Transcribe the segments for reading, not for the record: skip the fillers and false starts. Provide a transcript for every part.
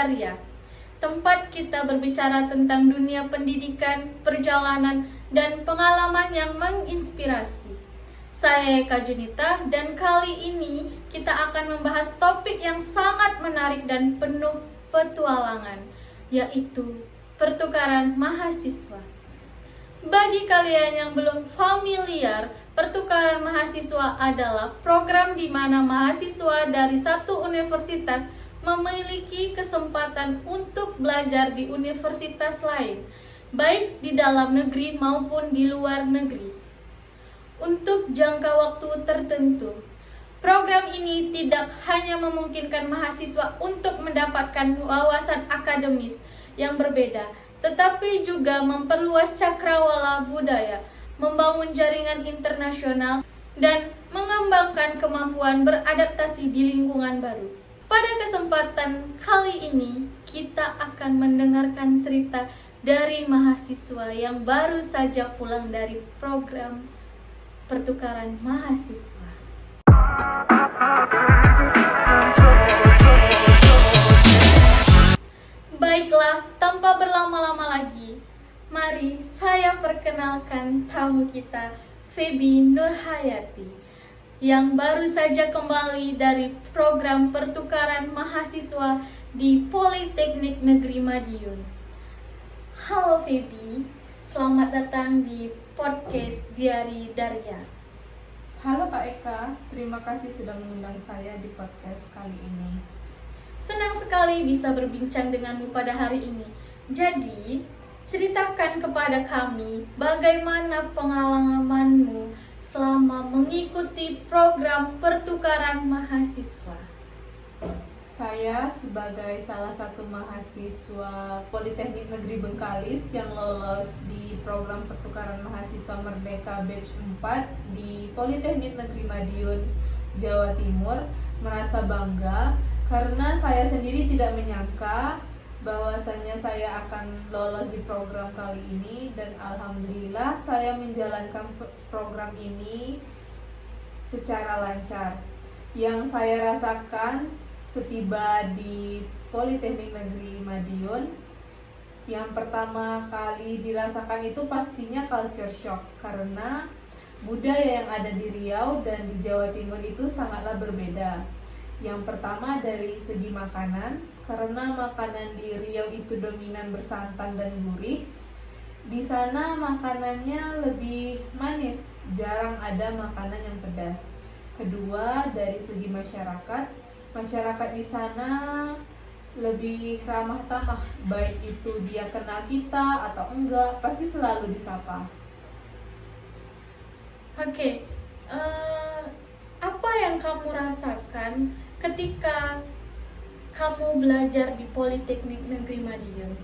Daria, tempat kita berbicara tentang dunia pendidikan, perjalanan, dan pengalaman yang menginspirasi. Saya Eka Junita, dan kali ini kita akan membahas topik yang sangat menarik dan penuh petualangan, yaitu pertukaran mahasiswa. Bagi kalian yang belum familiar, pertukaran mahasiswa adalah program di mana mahasiswa dari satu universitas memiliki kesempatan untuk belajar di universitas lain, baik di dalam negeri maupun di luar negeri, untuk jangka waktu tertentu. Program ini tidak hanya memungkinkan mahasiswa untuk mendapatkan wawasan akademis yang berbeda, tetapi juga memperluas cakrawala budaya, membangun jaringan internasional, dan mengembangkan kemampuan beradaptasi di lingkungan baru. Pada kesempatan kali ini, kita akan mendengarkan cerita dari mahasiswa yang baru saja pulang dari program pertukaran mahasiswa. Baiklah, tanpa berlama-lama lagi, mari saya perkenalkan tamu kita, Feby Nurhayati, yang baru saja kembali dari program pertukaran mahasiswa di Politeknik Negeri Madiun. Halo Feby, selamat datang di podcast Diari Daria. Halo Kak Eka, terima kasih sudah mengundang saya di podcast kali ini. Senang sekali bisa berbincang denganmu pada hari ini. Jadi, ceritakan kepada kami bagaimana pengalamanmu selama mengikuti program pertukaran mahasiswa. Saya sebagai salah satu mahasiswa Politeknik Negeri Bengkalis yang lolos di program pertukaran mahasiswa Merdeka Batch 4 di Politeknik Negeri Madiun, Jawa Timur, merasa bangga karena saya sendiri tidak menyangka bahwasannya saya akan lolos di program kali ini, dan alhamdulillah saya menjalankan program ini secara lancar. Yang saya rasakan setiba di Politeknik Negeri Madiun, yang pertama kali dirasakan itu pastinya culture shock, karena budaya yang ada di Riau dan di Jawa Timur itu sangatlah berbeda. Yang pertama dari segi makanan, karena makanan di Riau itu dominan bersantan dan gurih. Di sana makanannya lebih manis, jarang ada makanan yang pedas. Kedua, dari segi masyarakat di sana lebih ramah tamah, baik itu dia kenal kita atau enggak, pasti selalu disapa. Oke, apa yang kamu rasakan ketika kamu belajar di Politeknik Negeri Madiun?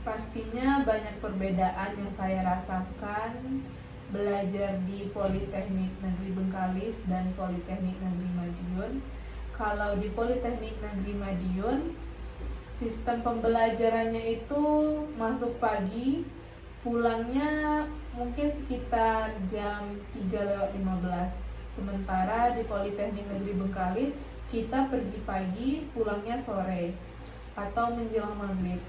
Pastinya banyak perbedaan yang saya rasakan belajar di Politeknik Negeri Bengkalis dan Politeknik Negeri Madiun. Kalau di Politeknik Negeri Madiun, sistem pembelajarannya itu masuk pagi, pulangnya mungkin sekitar jam 3:15. Sementara di Politeknik Negeri Bengkalis, kita pergi pagi, pulangnya sore atau menjelang maghrib.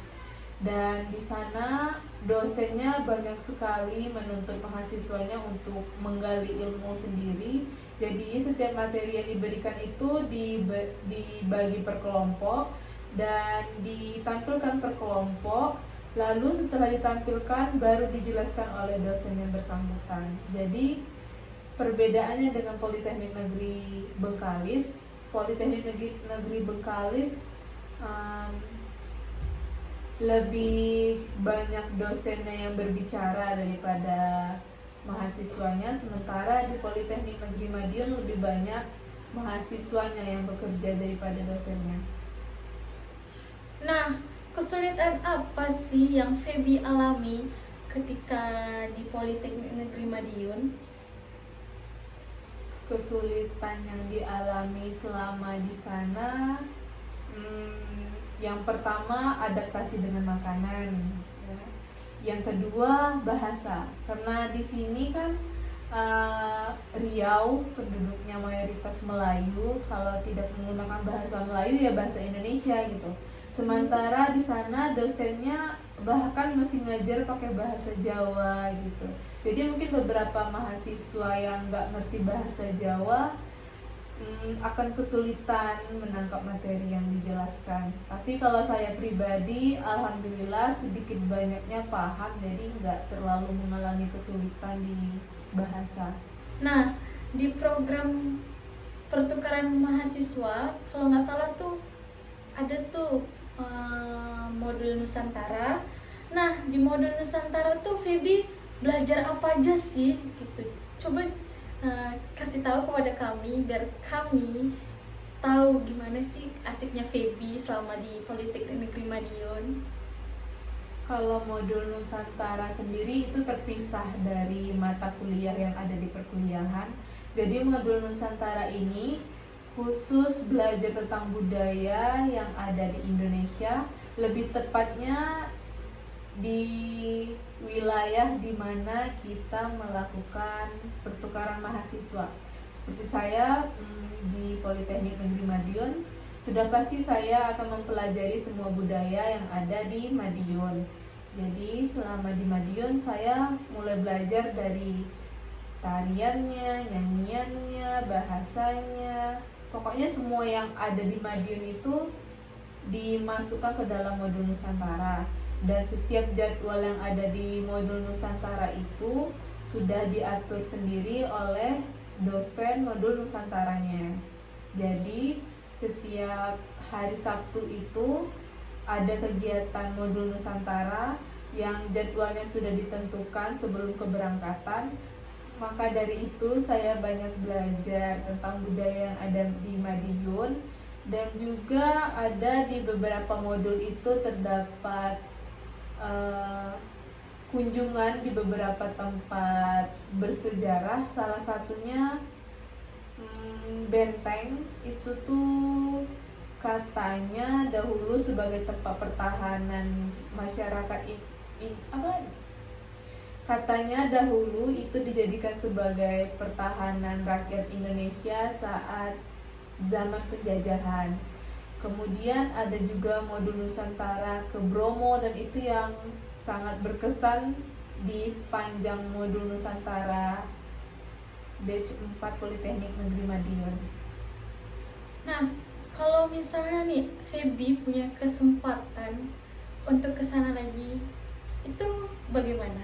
Dan di sana dosennya banyak sekali menuntut mahasiswanya untuk menggali ilmu sendiri. Jadi setiap materi yang diberikan itu dibagi per kelompok dan ditampilkan per kelompok. Lalu setelah ditampilkan baru dijelaskan oleh dosen yang bersangkutan. Jadi perbedaannya dengan Politeknik Negeri Bengkalis, Politeknik Negeri Bengkalis lebih banyak dosennya yang berbicara daripada mahasiswanya, sementara di Politeknik Negeri Madiun lebih banyak mahasiswanya yang bekerja daripada dosennya. Nah, kesulitan apa sih yang Feby alami ketika di Politeknik Negeri Madiun? Kesulitan yang dialami selama di sana, yang pertama adaptasi dengan makanan, ya. Yang kedua bahasa, karena di sini kan Riau mayoritas Melayu, kalau tidak menggunakan bahasa Melayu ya bahasa Indonesia gitu. Sementara di sana dosennya bahkan masih ngajar pakai bahasa Jawa gitu. Jadi mungkin beberapa mahasiswa yang nggak ngerti bahasa Jawa akan kesulitan menangkap materi yang dijelaskan. Tapi kalau saya pribadi, alhamdulillah sedikit banyaknya paham, jadi nggak terlalu mengalami kesulitan di bahasa. Nah, di program pertukaran mahasiswa, kalau nggak salah tuh ada tuh modul Nusantara. Nah, di modul Nusantara tuh Feby belajar apa aja sih gitu. Coba kasih tahu kepada kami biar kami tahu gimana sih asiknya Feby selama di Politeknik Negeri Madiun. Kalau modul Nusantara sendiri itu terpisah dari mata kuliah yang ada di perkuliahan. Jadi modul Nusantara ini khusus belajar tentang budaya yang ada di Indonesia, lebih tepatnya di wilayah di mana kita melakukan pertukaran mahasiswa. Seperti saya di Politeknik Negeri Madiun, sudah pasti saya akan mempelajari semua budaya yang ada di Madiun. Jadi selama di Madiun saya mulai belajar dari tariannya, nyanyiannya, bahasanya, pokoknya semua yang ada di Madiun itu dimasukkan ke dalam modul Nusantara. Dan setiap jadwal yang ada di modul Nusantara itu sudah diatur sendiri oleh dosen modul Nusantaranya. Jadi setiap hari Sabtu itu ada kegiatan modul Nusantara yang jadwalnya sudah ditentukan sebelum keberangkatan. Maka dari itu saya banyak belajar tentang budaya yang ada di Madiun, dan juga ada di beberapa modul itu terdapat kunjungan di beberapa tempat bersejarah. Salah satunya Benteng itu tuh katanya dahulu sebagai tempat pertahanan masyarakat katanya dahulu itu dijadikan sebagai pertahanan rakyat Indonesia saat zaman penjajahan. Kemudian ada juga modul Nusantara ke Bromo, dan itu yang sangat berkesan di sepanjang modul Nusantara batch 4 Politeknik Negeri Madiun. Nah, kalau misalnya nih Feby punya kesempatan untuk kesana lagi, itu bagaimana?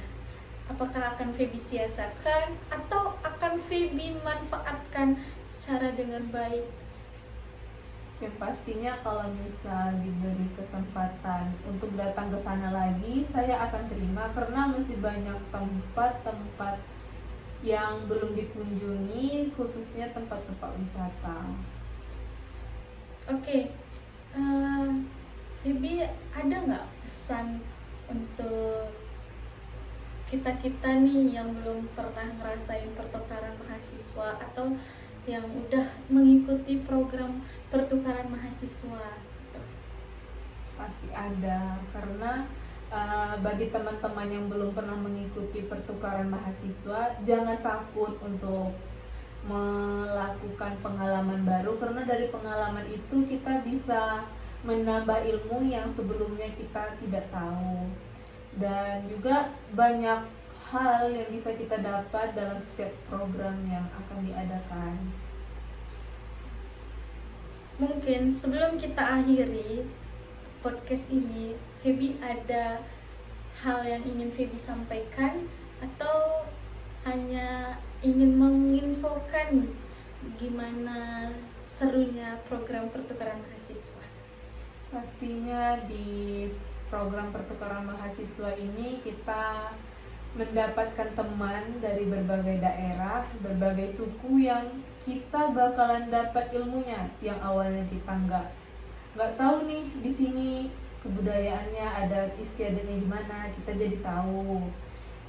Apakah akan Feby sia-siakan atau akan Feby manfaatkan secara dengan baik? Yang pastinya kalau misal diberi kesempatan untuk datang ke sana lagi, saya akan terima, karena masih banyak tempat-tempat yang belum dikunjungi, khususnya tempat-tempat wisata. Oke, Feby ada nggak pesan untuk kita-kita nih yang belum pernah ngerasain pertukaran mahasiswa atau yang udah mengikuti program pertukaran mahasiswa? Pasti ada, karena bagi teman-teman yang belum pernah mengikuti pertukaran mahasiswa, jangan takut untuk melakukan pengalaman baru, karena dari pengalaman itu kita bisa menambah ilmu yang sebelumnya kita tidak tahu, dan juga banyak hal yang bisa kita dapat dalam setiap program yang akan diadakan. Mungkin sebelum kita akhiri podcast ini, Feby ada hal yang ingin Feby sampaikan atau hanya ingin menginfokan gimana serunya program pertukaran mahasiswa? Pastinya di program pertukaran mahasiswa ini kita mendapatkan teman dari berbagai daerah, berbagai suku yang kita bakalan dapat ilmunya yang awalnya kita nggak tahu nih di sini kebudayaannya, adat istiadatnya gimana, kita jadi tahu.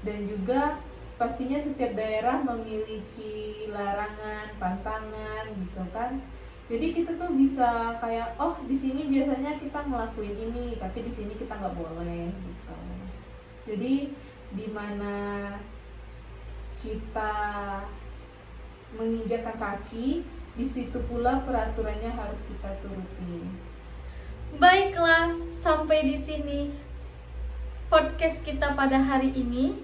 Dan juga pastinya setiap daerah memiliki larangan, pantangan gitu kan. Jadi kita tuh bisa kayak, oh di sini biasanya kita ngelakuin ini, tapi di sini kita nggak boleh gitu. Jadi di mana kita menginjakkan kaki, di situ pula peraturannya harus kita turuti. Baiklah, sampai di sini podcast kita pada hari ini.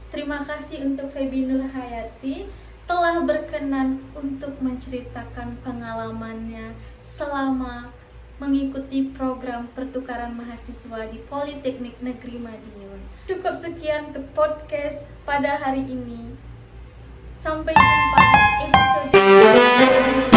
Terima kasih untuk Febi Nurhayati telah berkenan untuk menceritakan pengalamannya selama mengikuti program pertukaran mahasiswa di Politeknik Negeri Madiun. Cukup sekian untuk podcast pada hari ini. Sampai jumpa episode